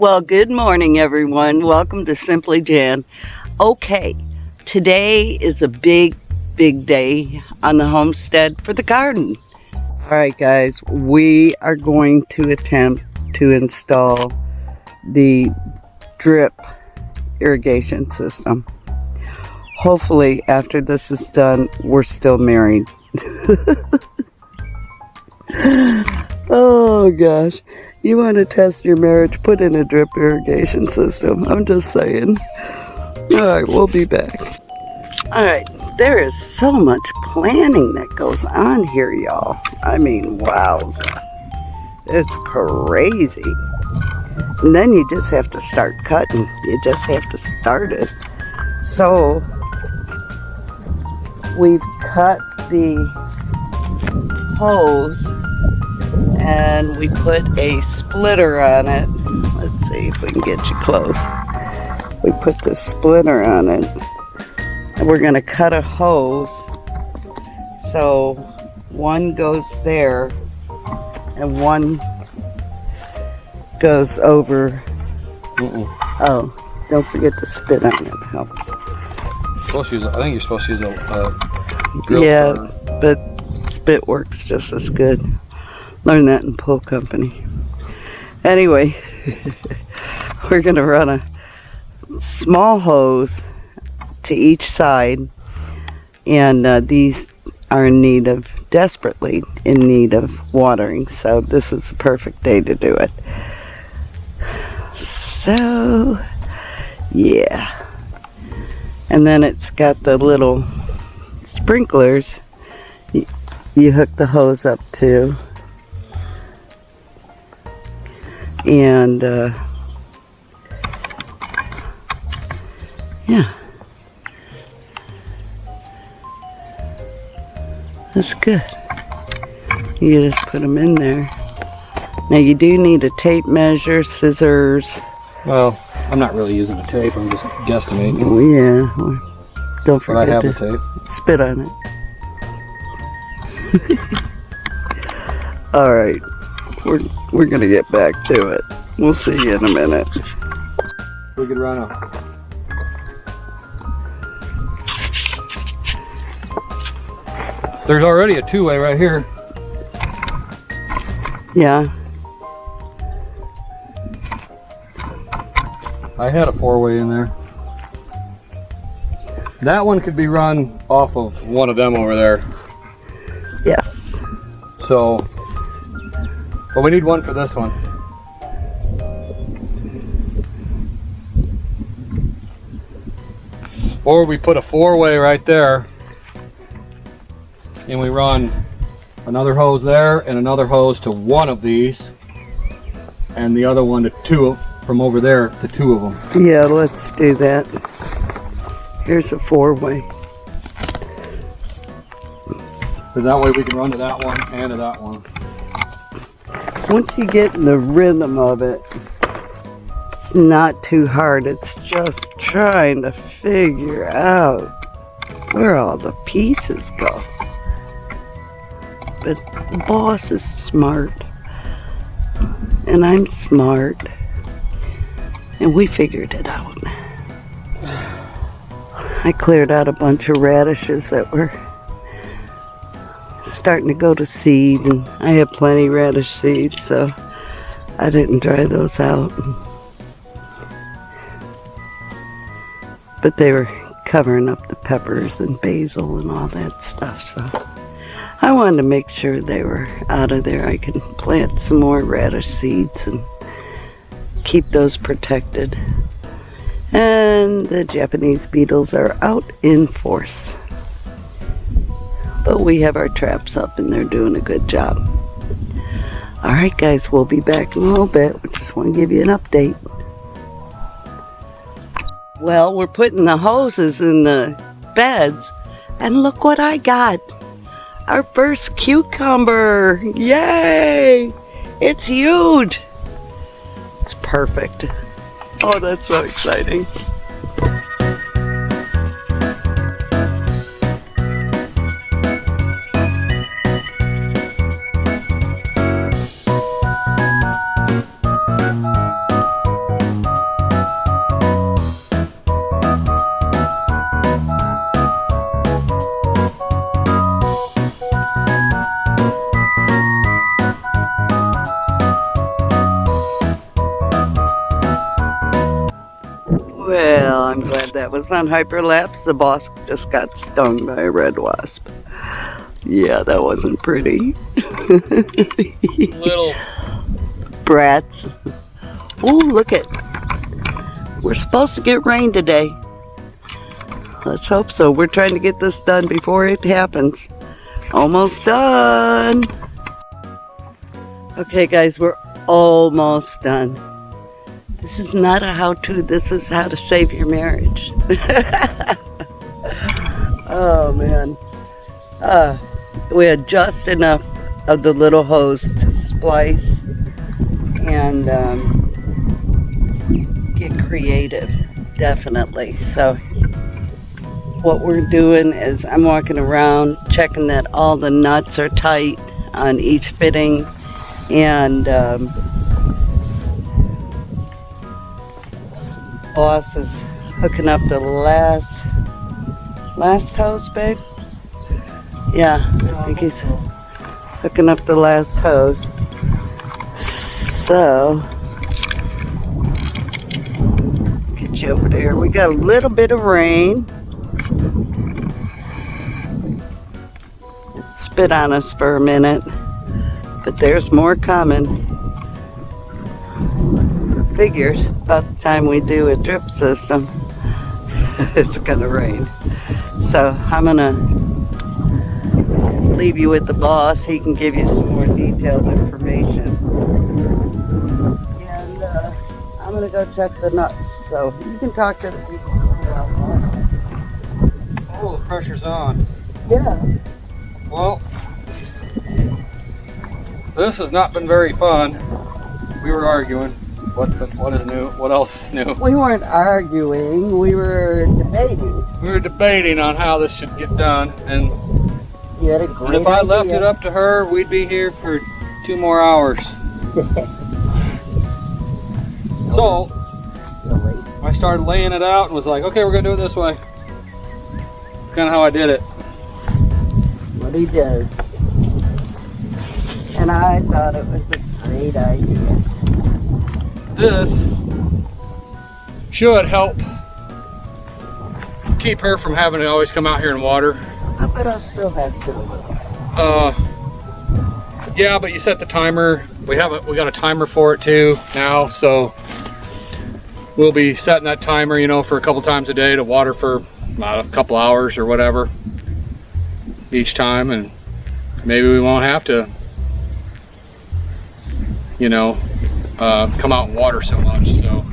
Well, good morning, everyone. Welcome to Simply Jan. Okay, today is a big day on the homestead for the garden. All right, guys, we are going to attempt to install the drip irrigation system. Hopefully, after this is done, we're still married. Oh, gosh. You want to test your marriage, put in a drip irrigation system. I'm just saying. Alright, we'll be back. Alright, there is so much planning that goes on here, y'all. I mean, wow. It's crazy. And then you just have to start cutting. You just have to start it. So, we've cut the hose and we put a splitter on it. Let's see if we can get you close. We put the splitter on it and we're going to cut a hose so one goes there and one goes over. Oh, don't forget to spit on it. Helps. I think you're supposed to use a grill. Yeah, but spit works just as good. Learned that in pool company. Anyway, we're going to run a small hose to each side, and these are desperately in need of watering, so this is the perfect day to do it. So, yeah. And then it's got the little sprinklers you hook the hose up to. And yeah, that's good. You just put them in there. Now you do need a tape measure, scissors. Well, I'm not really using the tape, I'm just guesstimating. Oh yeah, well, don't forget I have to the tape. Spit on it. Alright. We're gonna get back to it. We'll see you in a minute. We could run There's already a two-way right here. Yeah. I had a four-way in there. That one could be run off of one of them over there. Yes. So, but we need one for this one. Or we put a four-way right there and we run another hose there and another hose to one of these and the other one to two from over there to two of them. Yeah, let's do that. Here's a four-way. So that way we can run to that one and to that one. Once you get in the rhythm of it, it's not too hard. It's just trying to figure out where all the pieces go. But the boss is smart, and I'm smart, and we figured it out. I cleared out a bunch of radishes that were starting to go to seed, and I have plenty radish seeds, so I didn't dry those out. But they were covering up the peppers and basil and all that stuff, so I wanted to make sure they were out of there. I could plant some more radish seeds and keep those protected. And the Japanese beetles are out in force. But we have our traps up and they're doing a good job. Alright guys, we'll be back in a little bit. We just want to give you an update. Well, we're putting the hoses in the beds and look what I got. Our first cucumber. Yay! It's huge. It's perfect. Oh, that's so exciting. that was on hyperlapse. The boss just got stung by a red wasp. Yeah, that wasn't pretty. Little brats. Oh, look it. We're supposed to get rain today. Let's hope so. We're trying to get this done before it happens. Almost done. Okay, guys, we're almost done. This is not a how-to. This is how to save your marriage. Oh, man. We had just enough of the little hose to splice and get creative, definitely. So what we're doing is I'm walking around checking that all the nuts are tight on each fitting, and boss is hooking up the last hose, babe. Yeah, I think he's hooking up the last hose. So, get you over there. We got a little bit of rain. It spit on us for a minute, but there's more coming. Figures about the time we do a drip system, it's gonna rain. So I'm gonna leave you with the boss. He can give you some more detailed information. And I'm gonna go check the nuts, so you can talk to the people. Oh, the pressure's on. Yeah. Well, this has not been very fun. We were arguing. What is new? What else is new? We weren't arguing, we were debating. We were debating on how this should get done, and You had a great if I left idea. it up to her, we'd be here for 2 more hours. So Silly. I started laying it out and was like, okay, we're gonna do it this way. Kind of how I did it. What he does. And I thought it was a great idea. This should help keep her from having to always come out here and water. I bet I'll still have to. Yeah, but you set the timer. We got a timer for it too now, so we'll be setting that timer, you know, for a couple times a day to water for a couple hours or whatever each time, and maybe we won't have to, you know, come out and water so much. So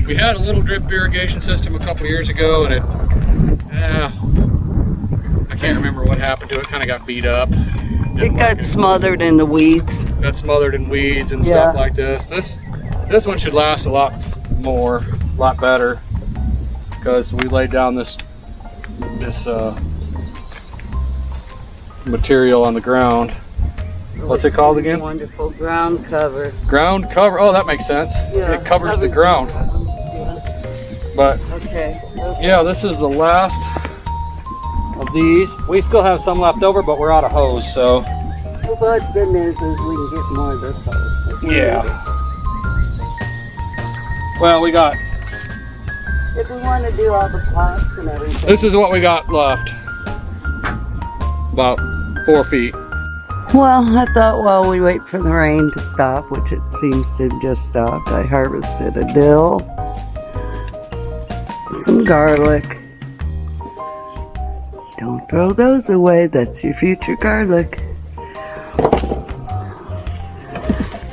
we had a little drip irrigation system a couple years ago, and I can't remember what happened to it. Kind of got beat up. It got smothered in the weeds. Got smothered in weeds and stuff like this. This one should last a lot better, because we laid down this material on the ground. What's it called again? Wonderful ground cover. Ground cover. Oh, that makes sense. Yeah, it covers the ground. Yeah. But Okay. yeah, this is the last of these. We still have some left over, but we're out of hose, so. Well, the good news is we can get more of this hose. Yeah. Well, we got. If we want to do all the pots and everything. This is what we got left. About 4 feet. Well, I thought while we wait for the rain to stop, which it seems to have just stopped, I harvested a dill, some garlic. Don't throw those away, that's your future garlic.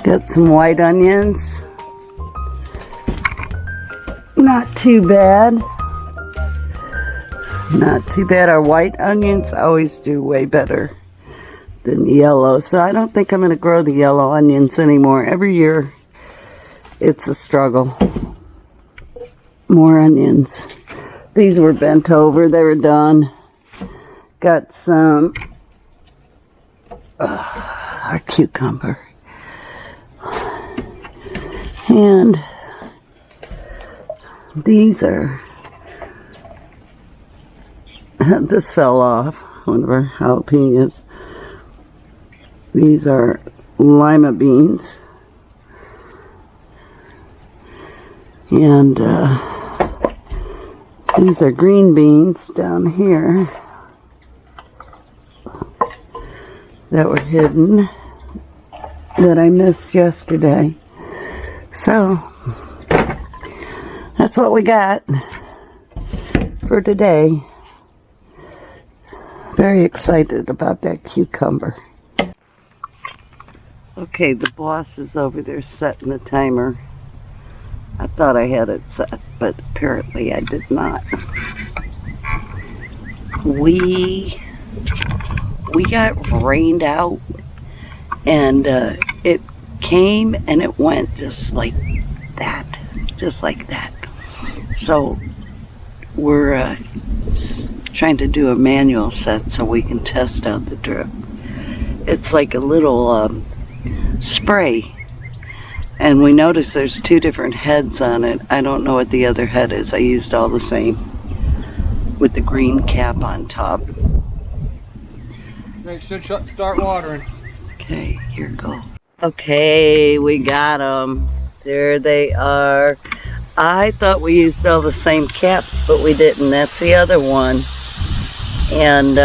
Got some white onions. Not too bad. Not too bad. Our white onions always do way better than the yellow. So I don't think I'm going to grow the yellow onions anymore. Every year it's a struggle. More onions. These were bent over. They were done. Got some our cucumber. And these are, this fell off, one of our jalapenos. These are lima beans. And These are green beans down here that were hidden that I missed yesterday. So that's what we got for today. Very excited about that cucumber. Okay, the boss is over there setting the timer. I thought I had it set, but apparently I did not. We got rained out, and it came and it went just like that. So we're trying to do a manual set so we can test out the drip. It's like a little spray, and we notice there's two different heads on it. I don't know what the other head is. I used all the same with the green cap on top. It should start watering. Okay, here goes. Okay, we got them. There they are. I thought we used all the same caps, but we didn't. That's the other one. And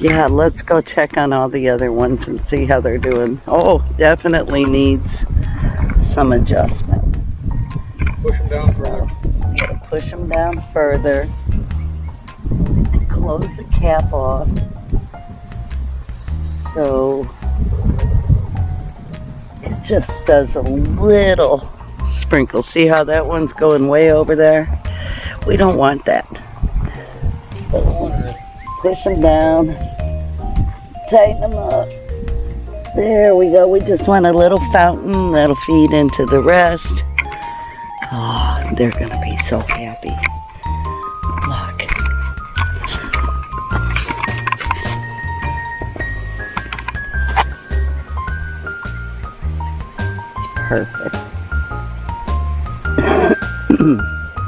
yeah, let's go check on all the other ones and see how they're doing. Oh, definitely needs some adjustment. Push them down further. Gotta push them down further. Close the cap off. So it just does a little sprinkle. See how that one's going way over there? We don't want that. So push them down, tighten them up. There we go. We just want a little fountain that'll feed into the rest. Oh, they're gonna be so happy. Look. Perfect.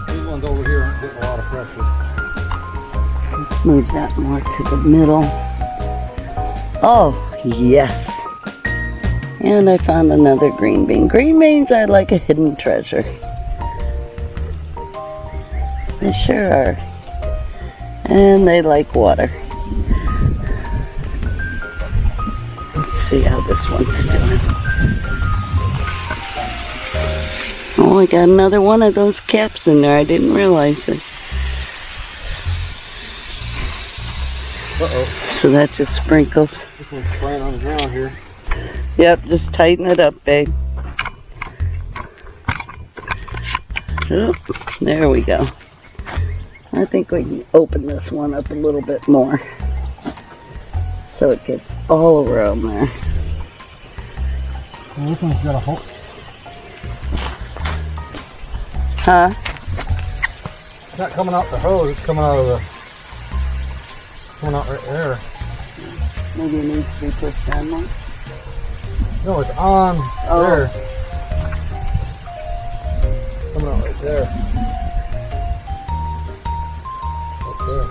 These ones over here aren't getting a lot of pressure. Let's move that more to the middle. Oh, yes. And I found another green bean. Green beans are like a hidden treasure. They sure are. And they like water. Let's see how this one's doing. Oh, I got another one of those caps in there. I didn't realize it. Uh-oh. So that just sprinkles. This one's spraying on the ground here. Yep, just tighten it up, babe. Oh, there we go. I think we can open this one up a little bit more so it gets all around there. Well, this one's got a hole. Huh? It's not coming out the hose, it's coming out of the... coming out right there. Maybe it needs to be pushed down more. No, it's on there. Coming out right there. Right there.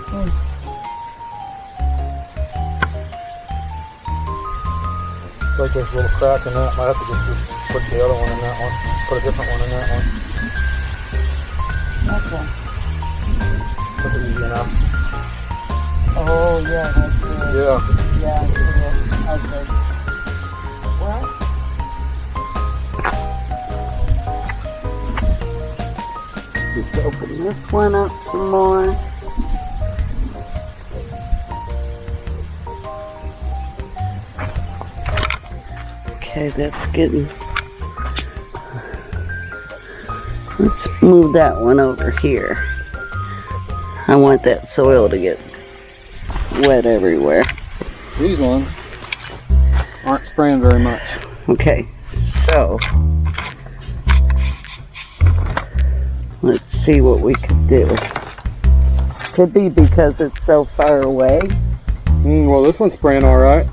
Looks like there's a little crack in that. Might have to just put the other one in that one. Put a different one in that one. Okay. Put it easy enough. Oh, yeah, that's good. Yeah. Yeah, okay. Well, let's open this one up some more. Okay, that's getting... Let's move that one over here. I want that soil to get wet everywhere. These ones aren't spraying very much. Okay, so let's see what we could do. Could be because it's so far away. Well, this one's spraying all right.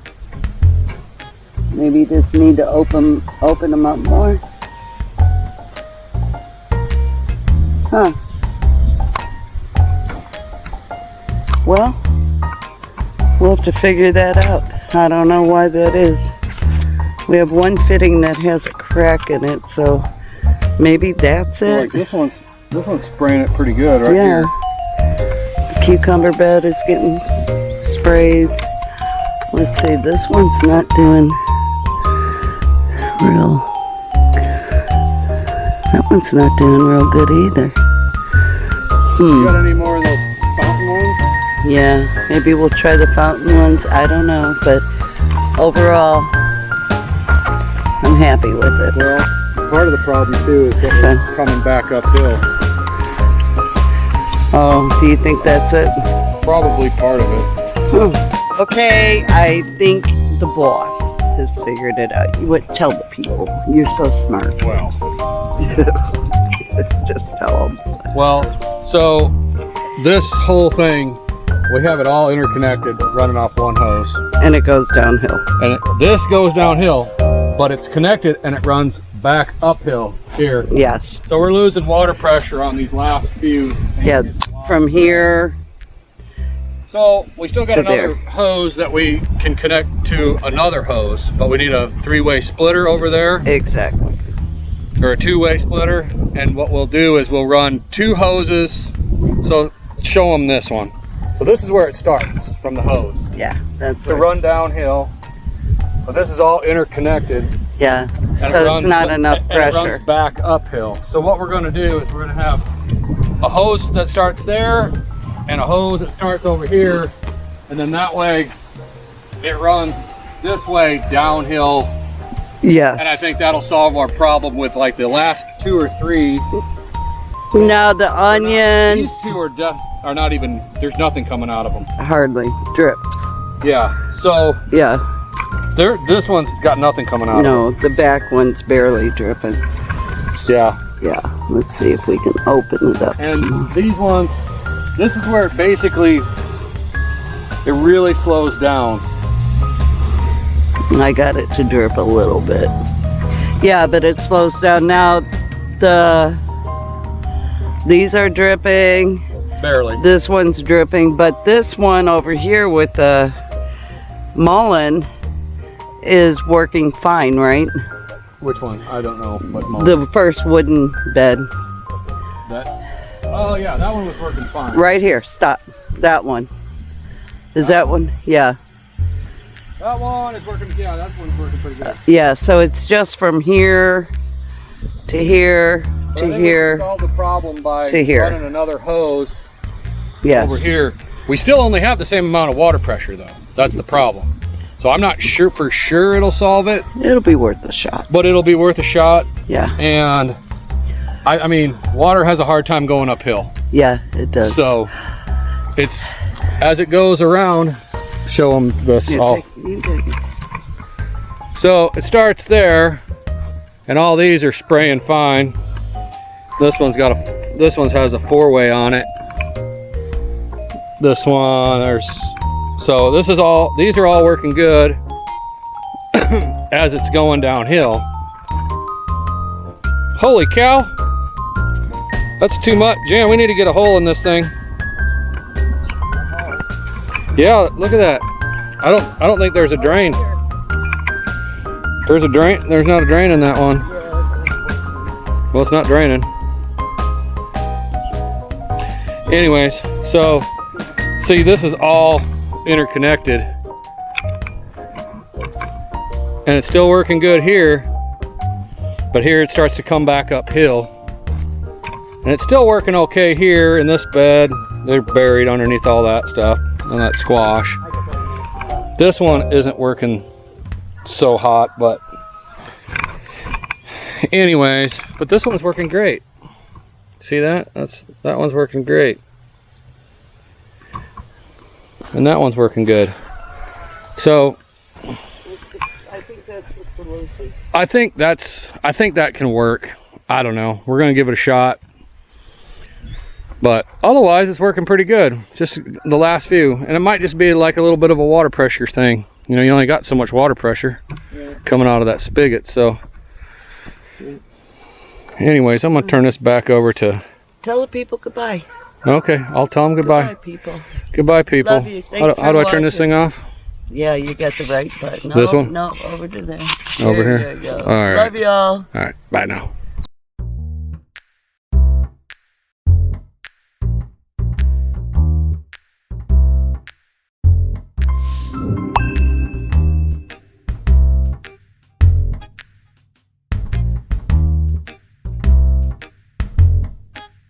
Maybe you just need to open them up more. Huh. Well, we'll have to figure that out. I don't know why that is. We have one fitting that has a crack in it, so maybe that's So it. like this one's This one's spraying it pretty good right here. The cucumber bed is getting sprayed. Let's see, this one's not doing real. That one's not doing real good either. You got any more of those fountain ones? Yeah, maybe we'll try the fountain ones. I don't know, but overall, I'm happy with it. Well, part of the problem too is that we're coming back uphill. Oh, do you think that's it? Probably part of it. Okay, I think the boss has figured it out. You would tell the people. You're so smart. Well, just tell them. Well, so this whole thing, we have it all interconnected, running off one hose. And it goes downhill. And this goes downhill, but it's connected and it runs back uphill here. Yes. So we're losing water pressure on these last few. Yeah, from here. So we still got another there. hose that we can connect to another hose, but we need a three-way splitter over there. Exactly. Or a two-way splitter. And what we'll do is we'll run two hoses. So show them this one. So this is where it starts from the hose. Yeah, that's to run downhill. But this is all interconnected. Yeah, so it's not enough pressure. And it runs back uphill. So what we're going to do is we're going to have a hose that starts there and a hose that starts over here, and then that way it runs this way downhill. Yes. And I think that'll solve our problem with like the last two or three. Now the onions. These two are not even, there's nothing coming out of them. Hardly. Drips. Yeah, so. Yeah. This one's got nothing coming out of it. No, the back one's barely dripping. Yeah. Yeah, let's see if we can open it up. And these ones, this is where it basically, it really slows down. I got it to drip a little bit. Yeah, but it slows down. Now, these are dripping. Barely. This one's dripping, but this one over here with the mullein is working fine, right? Which one? I don't know what mullein. The first wooden bed. Oh yeah, that one was working fine. Right here, stop. That one. Is that one? Yeah. That one is working, yeah, that one's working pretty good. Yeah, so it's just from here to here to here. Solve the problem by to here. Running another hose over here. We still only have the same amount of water pressure though. That's the problem. So I'm not sure for sure it'll solve it. It'll be worth a shot. But it'll be worth a shot. Yeah. And I mean, water has a hard time going uphill. Yeah, it does. So it's, as it goes around, show them this all. So it starts there, and all these are spraying fine. This one's got this one has a four-way on it. This one, so this is all, these are all working good as it's going downhill. Holy cow, that's too much. Jan, we need to get a hole in this thing. Yeah, look at that. I don't think there's a drain. There's a drain. There's not a drain in that one. Well, it's not draining. Anyways, so see, this is all interconnected, and it's still working good here, but here it starts to come back uphill, and it's still working okay here in this bed. They're buried underneath all that stuff and that squash. This one isn't working so hot, but anyways, but this one's working great. See that? That one's working great. And that one's working good. So I think that's the solution. I think that can work. I don't know. We're gonna give it a shot. But otherwise it's working pretty good. Just the last few. And it might just be like a little bit of a water pressure thing. You know, you only got so much water pressure coming out of that spigot. So anyways, I'm gonna turn this back over to. Tell the people goodbye. Okay, I'll tell them goodbye. Goodbye, people. Goodbye, people. Love you. Thanks How do I for turn this watching. thing off? Yeah, you got the right button. This one? No, over to there. Over There here? you go. All right. Love y'all. All right, bye now.